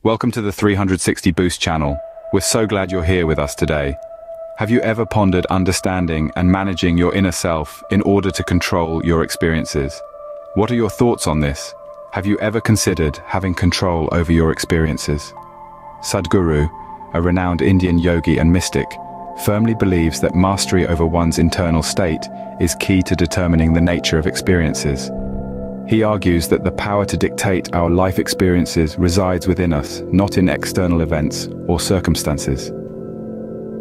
Welcome to the 360 Boost channel. We're so glad you're here with us today. Have you ever pondered understanding and managing your inner self in order to control your experiences? What are your thoughts on this? Have you ever considered having control over your experiences? Sadhguru, a renowned Indian yogi and mystic, firmly believes that mastery over one's internal state is key to determining the nature of experiences. He argues that the power to dictate our life experiences resides within us, not in external events or circumstances.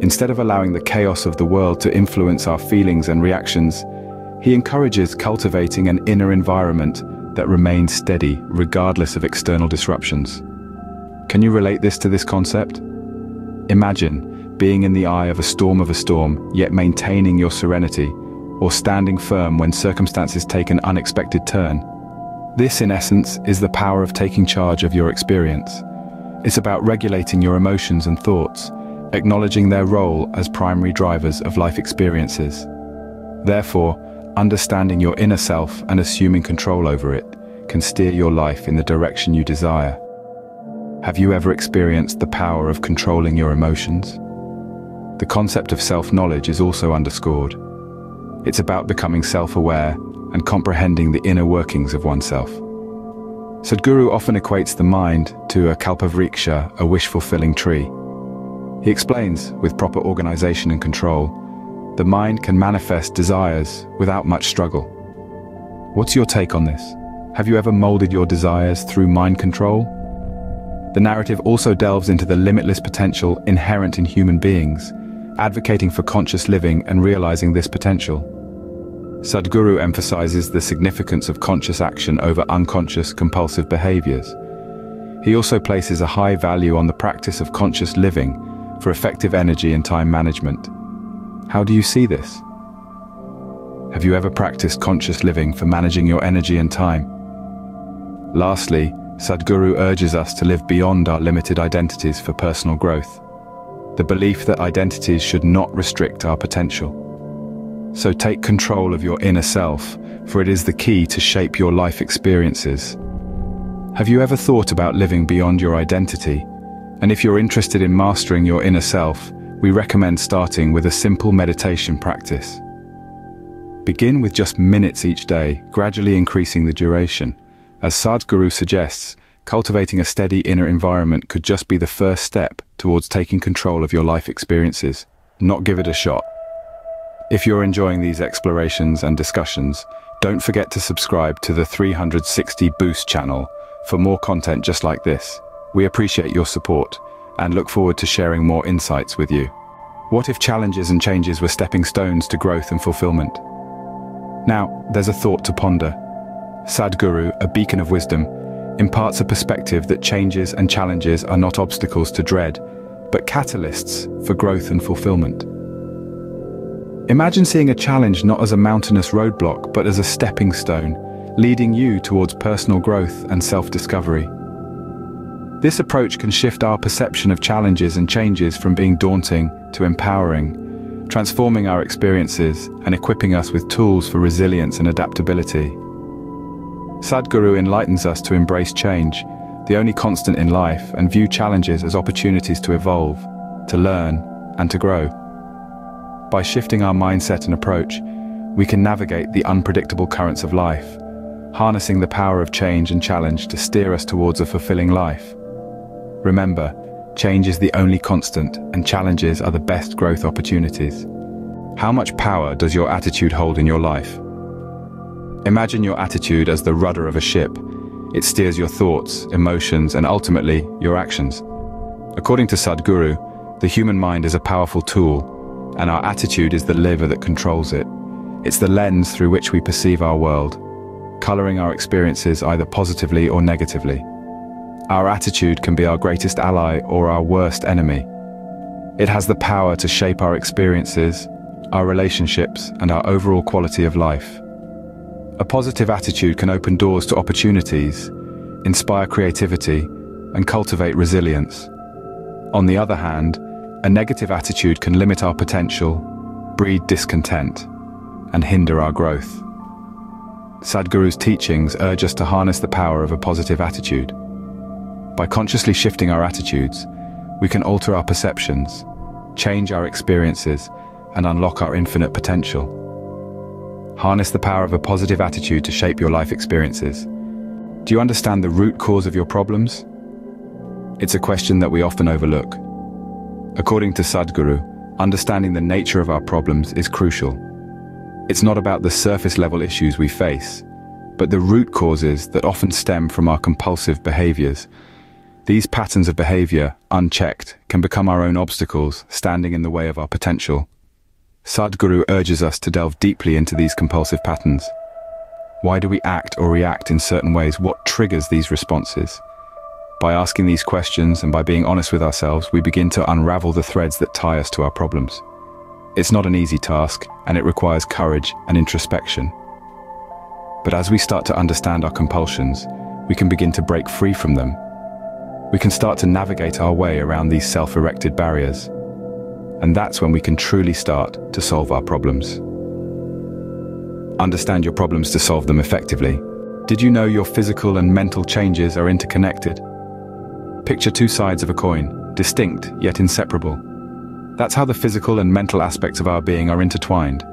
Instead of allowing the chaos of the world to influence our feelings and reactions, he encourages cultivating an inner environment that remains steady regardless of external disruptions. Can you relate to this concept? Imagine being in the eye of a storm, yet maintaining your serenity, or standing firm when circumstances take an unexpected turn. This, in essence, is the power of taking charge of your experience. It's about regulating your emotions and thoughts, acknowledging their role as primary drivers of life experiences. Therefore, understanding your inner self and assuming control over it can steer your life in the direction you desire. Have you ever experienced the power of controlling your emotions? The concept of self-knowledge is also underscored. It's about becoming self-aware and comprehending the inner workings of oneself. Sadhguru often equates the mind to a kalpavriksha, a wish-fulfilling tree. He explains, with proper organization and control, the mind can manifest desires without much struggle. What's your take on this? Have you ever molded your desires through mind control? The narrative also delves into the limitless potential inherent in human beings, advocating for conscious living and realizing this potential. Sadhguru emphasizes the significance of conscious action over unconscious compulsive behaviors. He also places a high value on the practice of conscious living for effective energy and time management. How do you see this? Have you ever practiced conscious living for managing your energy and time? Lastly, Sadhguru urges us to live beyond our limited identities for personal growth. The belief that identities should not restrict our potential. So take control of your inner self, for it is the key to shape your life experiences. Have you ever thought about living beyond your identity? And if you're interested in mastering your inner self, we recommend starting with a simple meditation practice. Begin with just minutes each day, gradually increasing the duration. As Sadhguru suggests, cultivating a steady inner environment could just be the first step towards taking control of your life experiences. Not give it a shot. If you're enjoying these explorations and discussions, don't forget to subscribe to the 360 Boost channel for more content just like this. We appreciate your support and look forward to sharing more insights with you. What if challenges and changes were stepping stones to growth and fulfillment? Now, there's a thought to ponder. Sadhguru, a beacon of wisdom, imparts a perspective that changes and challenges are not obstacles to dread, but catalysts for growth and fulfillment. Imagine seeing a challenge not as a mountainous roadblock, but as a stepping stone, leading you towards personal growth and self-discovery. This approach can shift our perception of challenges and changes from being daunting to empowering, transforming our experiences and equipping us with tools for resilience and adaptability. Sadhguru enlightens us to embrace change, the only constant in life, and view challenges as opportunities to evolve, to learn, and to grow. By shifting our mindset and approach, we can navigate the unpredictable currents of life, harnessing the power of change and challenge to steer us towards a fulfilling life. Remember, change is the only constant, and challenges are the best growth opportunities. How much power does your attitude hold in your life? Imagine your attitude as the rudder of a ship. It steers your thoughts, emotions, and ultimately, your actions. According to Sadhguru, the human mind is a powerful tool, and our attitude is the lever that controls it. It's the lens through which we perceive our world, coloring our experiences either positively or negatively. Our attitude can be our greatest ally or our worst enemy. It has the power to shape our experiences, our relationships, and our overall quality of life. A positive attitude can open doors to opportunities, inspire creativity, and cultivate resilience. On the other hand, a negative attitude can limit our potential, breed discontent, and hinder our growth. Sadhguru's teachings urge us to harness the power of a positive attitude. By consciously shifting our attitudes, we can alter our perceptions, change our experiences, and unlock our infinite potential. Harness the power of a positive attitude to shape your life experiences. Do you understand the root cause of your problems? It's a question that we often overlook. According to Sadhguru, understanding the nature of our problems is crucial. It's not about the surface-level issues we face, but the root causes that often stem from our compulsive behaviors. These patterns of behavior, unchecked, can become our own obstacles, standing in the way of our potential. Sadhguru urges us to delve deeply into these compulsive patterns. Why do we act or react in certain ways? What triggers these responses? By asking these questions and by being honest with ourselves, we begin to unravel the threads that tie us to our problems. It's not an easy task, and it requires courage and introspection. But as we start to understand our compulsions, we can begin to break free from them. We can start to navigate our way around these self-erected barriers. And that's when we can truly start to solve our problems. Understand your problems to solve them effectively. Did you know your physical and mental changes are interconnected? Picture two sides of a coin, distinct yet inseparable. That's how the physical and mental aspects of our being are intertwined.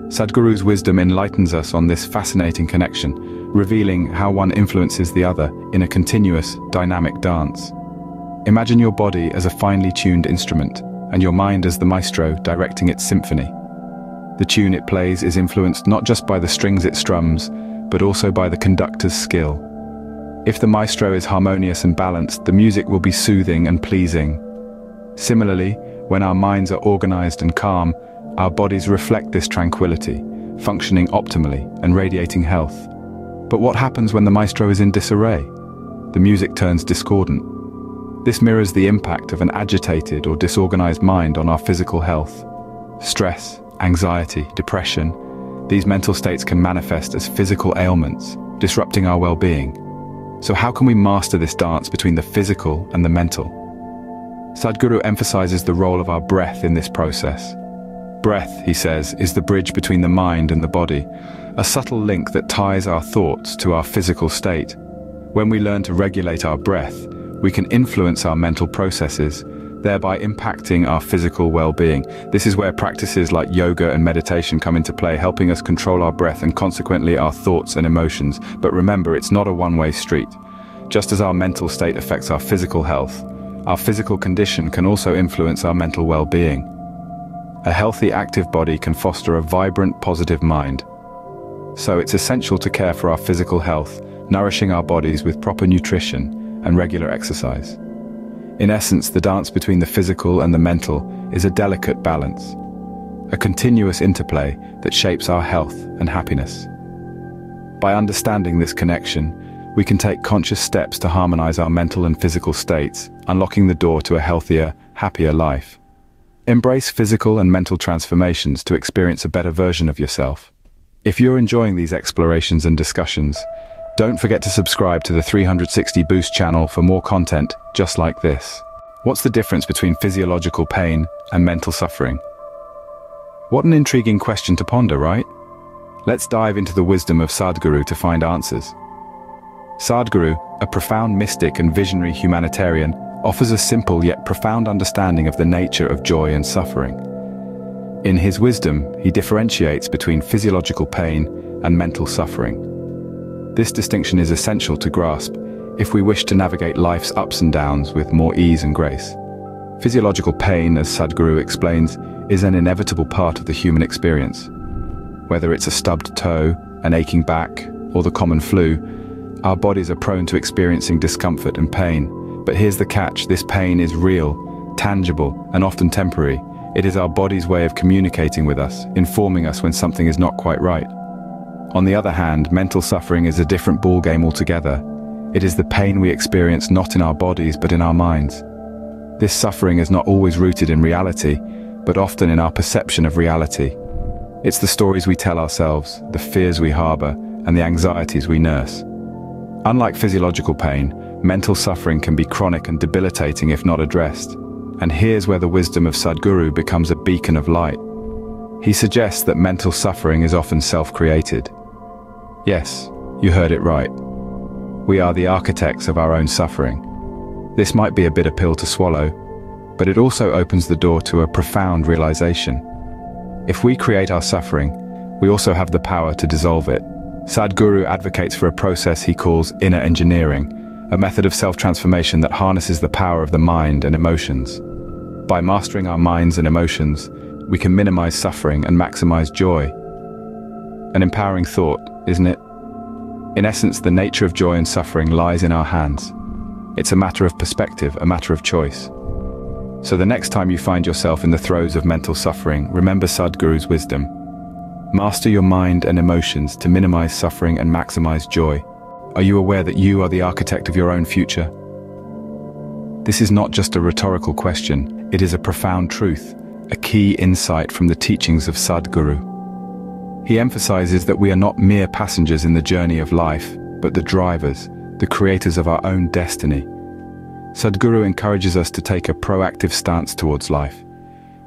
Sadhguru's wisdom enlightens us on this fascinating connection, revealing how one influences the other in a continuous, dynamic dance. Imagine your body as a finely tuned instrument, and your mind as the maestro directing its symphony. The tune it plays is influenced not just by the strings it strums, but also by the conductor's skill. If the maestro is harmonious and balanced, the music will be soothing and pleasing. Similarly, when our minds are organized and calm, our bodies reflect this tranquility, functioning optimally and radiating health. But what happens when the maestro is in disarray? The music turns discordant. This mirrors the impact of an agitated or disorganized mind on our physical health. Stress, anxiety, depression, these mental states can manifest as physical ailments, disrupting our well-being. So how can we master this dance between the physical and the mental? Sadhguru emphasizes the role of our breath in this process. Breath, he says, is the bridge between the mind and the body, a subtle link that ties our thoughts to our physical state. When we learn to regulate our breath, we can influence our mental processes, thereby impacting our physical well-being. This is where practices like yoga and meditation come into play, helping us control our breath and consequently our thoughts and emotions. But remember, it's not a one-way street. Just as our mental state affects our physical health, our physical condition can also influence our mental well-being. A healthy, active body can foster a vibrant, positive mind. So it's essential to care for our physical health, nourishing our bodies with proper nutrition and regular exercise. In essence, the dance between the physical and the mental is a delicate balance, a continuous interplay that shapes our health and happiness. By understanding this connection, we can take conscious steps to harmonize our mental and physical states, unlocking the door to a healthier, happier life. Embrace physical and mental transformations to experience a better version of yourself. If you're enjoying these explorations and discussions, don't forget to subscribe to the 360 Boost channel for more content just like this. What's the difference between physiological pain and mental suffering? What an intriguing question to ponder, right? Let's dive into the wisdom of Sadhguru to find answers. Sadhguru, a profound mystic and visionary humanitarian, offers a simple yet profound understanding of the nature of joy and suffering. In his wisdom, he differentiates between physiological pain and mental suffering. This distinction is essential to grasp if we wish to navigate life's ups and downs with more ease and grace. Physiological pain, as Sadhguru explains, is an inevitable part of the human experience. Whether it's a stubbed toe, an aching back, or the common flu, our bodies are prone to experiencing discomfort and pain. But here's the catch: this pain is real, tangible, and often temporary. It is our body's way of communicating with us, informing us when something is not quite right. On the other hand, mental suffering is a different ballgame altogether. It is the pain we experience not in our bodies but in our minds. This suffering is not always rooted in reality, but often in our perception of reality. It's the stories we tell ourselves, the fears we harbor, and the anxieties we nurse. Unlike physiological pain, mental suffering can be chronic and debilitating if not addressed. And here's where the wisdom of Sadhguru becomes a beacon of light. He suggests that mental suffering is often self-created. Yes, you heard it right. We are the architects of our own suffering. This might be a bitter pill to swallow, but it also opens the door to a profound realization. If we create our suffering, we also have the power to dissolve it. Sadhguru advocates for a process he calls inner engineering, a method of self-transformation that harnesses the power of the mind and emotions. By mastering our minds and emotions, we can minimize suffering and maximize joy. An empowering thought, isn't it? In essence, the nature of joy and suffering lies in our hands. It's a matter of perspective, a matter of choice. So the next time you find yourself in the throes of mental suffering, remember Sadhguru's wisdom. Master your mind and emotions to minimize suffering and maximize joy. Are you aware that you are the architect of your own future? This is not just a rhetorical question, it is a profound truth, a key insight from the teachings of Sadhguru. He emphasizes that we are not mere passengers in the journey of life, but the drivers, the creators of our own destiny. Sadhguru encourages us to take a proactive stance towards life.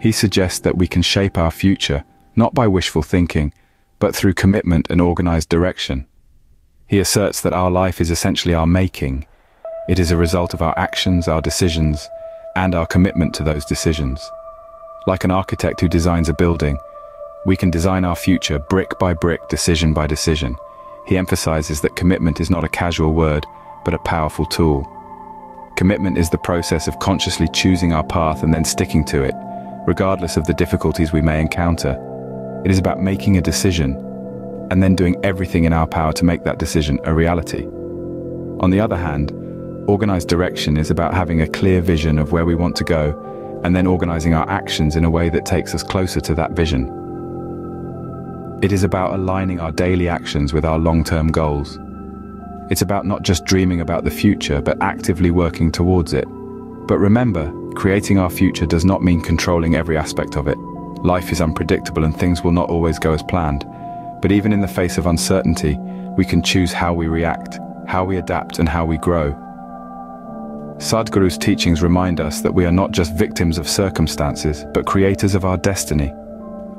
He suggests that we can shape our future, not by wishful thinking, but through commitment and organized direction. He asserts that our life is essentially our making. It is a result of our actions, our decisions, and our commitment to those decisions. Like an architect who designs a building, we can design our future brick by brick, decision by decision. He emphasizes that commitment is not a casual word, but a powerful tool. Commitment is the process of consciously choosing our path and then sticking to it, regardless of the difficulties we may encounter. It is about making a decision, and then doing everything in our power to make that decision a reality. On the other hand, organized direction is about having a clear vision of where we want to go, and then organizing our actions in a way that takes us closer to that vision. It is about aligning our daily actions with our long-term goals. It's about not just dreaming about the future, but actively working towards it. But remember, creating our future does not mean controlling every aspect of it. Life is unpredictable and things will not always go as planned. But even in the face of uncertainty, we can choose how we react, how we adapt, and how we grow. Sadhguru's teachings remind us that we are not just victims of circumstances, but creators of our destiny.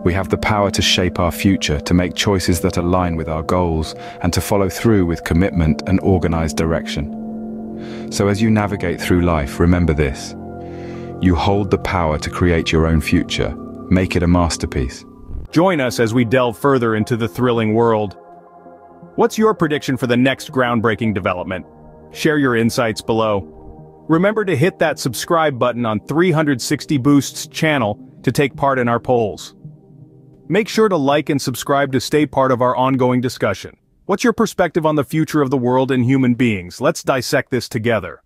We have the power to shape our future, to make choices that align with our goals, and to follow through with commitment and organized direction. So as you navigate through life, remember this. You hold the power to create your own future. Make it a masterpiece. Join us as we delve further into the thrilling world. What's your prediction for the next groundbreaking development? Share your insights below. Remember to hit that subscribe button on 360 Boost's channel to take part in our polls. Make sure to like and subscribe to stay part of our ongoing discussion. What's your perspective on the future of the world and human beings? Let's dissect this together.